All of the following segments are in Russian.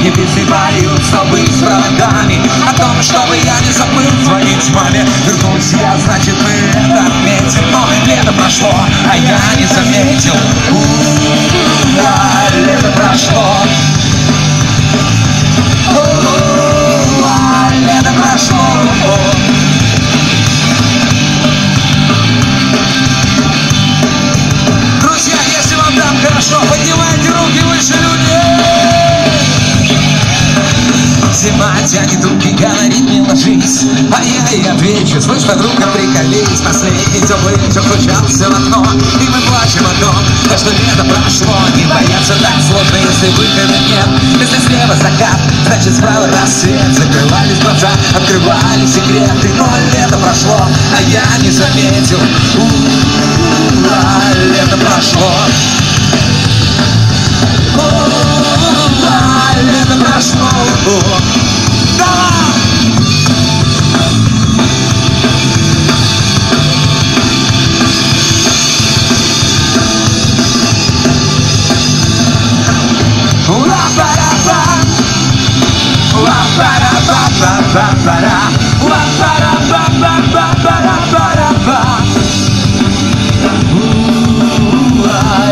И песни поют, чтобы с проводами о том, чтобы я не забыл звонить маме. Вернулся я, значит мы это отметим. Но лето прошло, а я не заметил. Лето прошло. Лето прошло. Друзья, если вам там хорошо, поднимайте руки выше людей. Зима тянет руки, говорит, не ложись. А я ей отвечу, слышь, подруга, приколись. Последний теплый вечер стучался в окно, и мы плачем о том, что лето прошло. Не бояться так сложно, если выхода нет. Если слева закат, значит справа рассвет. Закрывались глаза, открывали секреты. Но лето прошло, а я не заметил. Лето прошло. Лето прошло.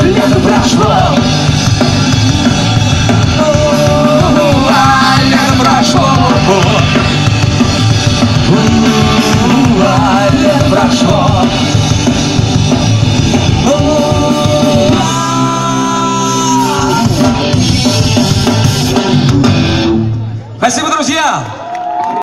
Лето прошло. Лето прошло. Лето прошло. Спасибо, друзья!